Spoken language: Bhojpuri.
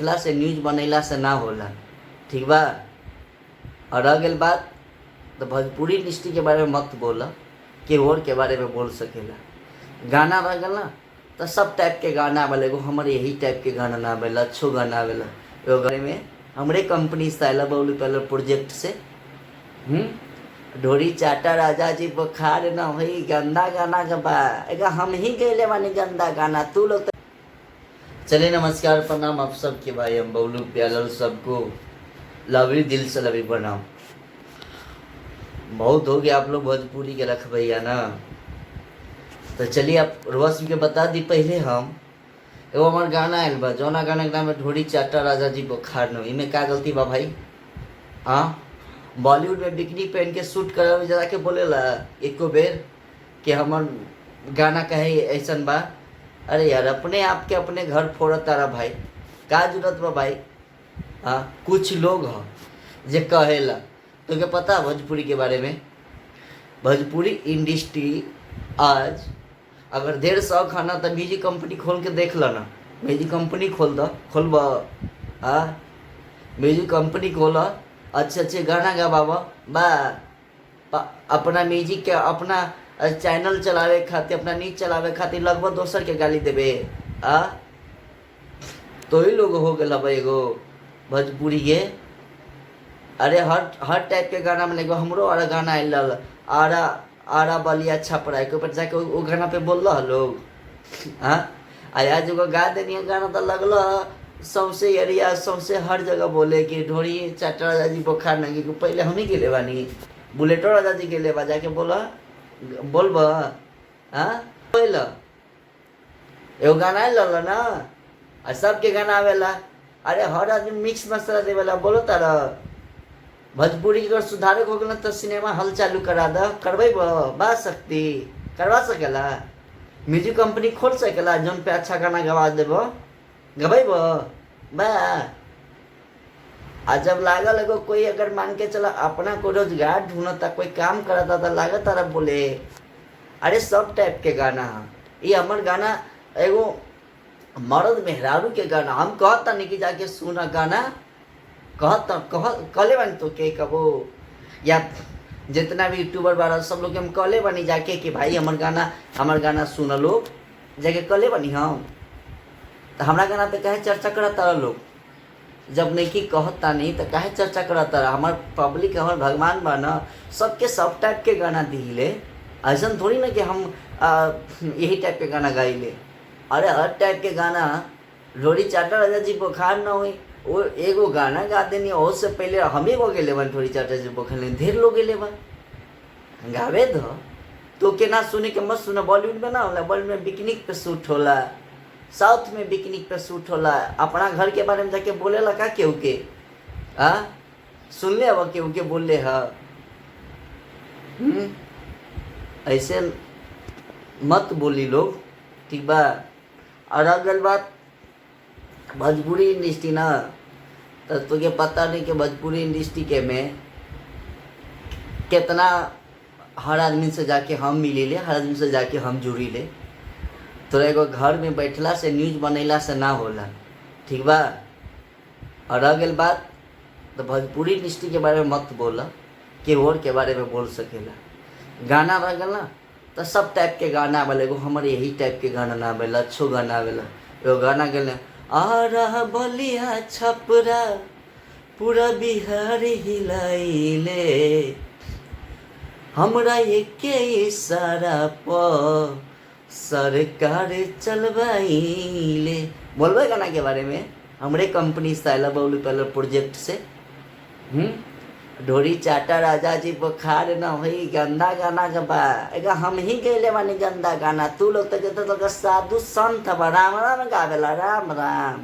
बैठला से न्यूज बनैला से ना होला, ठीक बा। और रह गई बात तो भोजपुरी इंडस्ट्री के बारे में मत बोला, केहू और के बारे में बोल सकेला। गाना रह गल ना तो सब टाइप के गाना आवेला, एगो हमारे यही टाइप के गाना ना आवेला, अच्छो गाना आवेला। एगो गाने में हमरे कंपनी से आयला बबलू पहले प्रोजेक्ट से ढोरी चाटा राजा जी बुखार ना होई, गंदा गाना का बा एगा हम ही गैले बानी गंदा गाना, तू लोग। चलिए नमस्कार प्रणाम आप सबके भाई, हम बबलू प्यालल सबको लवली दिल से लवी प्रणाम। बहुत हो गया आप लोग भोजपुरी के रख भैया ना, तो चलिए आप रोज के बता दी। पहले हम एगो हमार गाना आयल बा, जौना गाना के नाम है ढोरी चाटा राजा जी बुखार न, इमें का गलती बा भाई? हाँ, बॉलीवुड में बिकनी पहन के शूट करे जरा के बोलेला एको बेर कि हमार गाना कहे ऐसन बा। अरे यार अपने आप के अपने घर फोड़ तारा भाई, का जरूरत बा भाई? हाँ, कुछ लोग ह जे कहेला तो क्या पता भोजपुरी के बारे में? भोजपुरी इंडस्ट्री आज अगर 150 खाना तो म्यूजिक कंपनी खोल के देख लो ना, म्यूजिक कंपनी खोल दो, खोलबा। हाँ, म्यूजिक कंपनी खोला, अच्छे अच्छे गाना गवाबा बा, अपना म्यूजिक के अपना चैनल चलावे खातिर, अपना न्यूज चलावे खातिर लगभग दोसर के गाली देवे। तो ही लोग हो गया भाई एगो भोजपुरी के। अरे हर टाइप के गाना में एगो हमरो और गाना आयल, आरा आरा बलिया छपरा के ऊपर जाके वो गाना पे बोल रहा लोग। हाँ, आज एगो गा देनी गाना तो लगल सौंसे एरिया सौंसे हर जगह बोले कि ढोरी चाटा राजा जी बुखार नहीं, पहले हम ही गेले बानी, बुलेटो राजा जी गेले बा, जाके बोला बोलबा। हाँ, पहले एगो गाना आयल ना, और सबके गाना आवेला। अरे हर आदमी मिक्स मसाला देवेला, बोलो तारा भोजपुरी के अगर सुधारे हो गल तो सिनेमा हॉल चालू करा द, करबे बा सकती करवा सकेला, म्यूजिक कंपनी खोल सकेला, जौन पे अच्छा गाना गवा देबो गबे बा। आ जब लागल एगो कोई अगर मान के चला अपना को रोजगार ढूंढता, कोई काम करता तो लागत तारा बोले। अरे सब टाइप के गाना, ये हमार गाना एगो मर्द मेहरारू के गाना, हम कहता नहीं कि जाके सुना गाना, कहले बानी तो के कबो, या जितना भी यूट्यूबर बारा सब लोग हम कहले बानी जाके कि भाई हमार गाना सुन लो, जाके कहले बानी हम। तो हमारा गाना पे काहे चर्चा करता लोग? जब नहीं कि कहता नहीं तो काहे चर्चा करता? हमार पब्लिक हमार भगवान बा ना, सबके सब टाइप के गाना दिले, ऐसा थोड़ी ना कि हम यही टाइप के गाना गाइले। अरे हर टाइप के गाना, ढोरी चाटा राजा जी बुखार न हुई वो एगो गाना गा देनी, और से पहले हम ही गेले बन ढोरी चाटा जी बुखार, ढेर लोग गेले बा गावे दो तो के ना सुने के मत सुना। बॉलीवुड में ना होला, बॉलीवुड में पिकनिक पे शूट होला, साउथ में पिकनिक पे शूट होला, अपना घर के बारे में जाके बोले ला का केहू के? सुन ले अब केहू के बोल ले हा। ऐसे मत बोली लोग, ठीक बा। और अगल बात भोजपुरी इंडस्ट्री ना, तो तुझे पता नहीं कि भोजपुरी इंडस्ट्री के में कितना हर आदमी से जाके हम मिली ले, हर आदमी से जाके हम जुड़ी ले। तो एगो घर में बैठला से न्यूज बनैला से ना होला, ठीक बा। और रह गई बात तो भोजपुरी इंडस्ट्री के बारे में मत बोला, केहू और के बारे में बोल सकेला। गाना रह गल ना तो सब टाइप के गाना आवेला, एगो हमारे यही टाइप के गाना ना आवेला, अच्छो गाना आवेला। एगो गाना गेल आरा बलिया छपरा पूरा बिहार हिलाइले, हमरा एके इशारा पर सरकार चलवाइले। बोलबे गाना के बारे में? हमरे कंपनी से आयला बबलू पहले प्रोजेक्ट से ढोरी चाटा राजा जी बुखार न होई, गंदा गाना का बा एगा हम ही गैले बानी गंदा गाना, तू लोग तो साधु संत बा, राम राम गावेला, राम राम।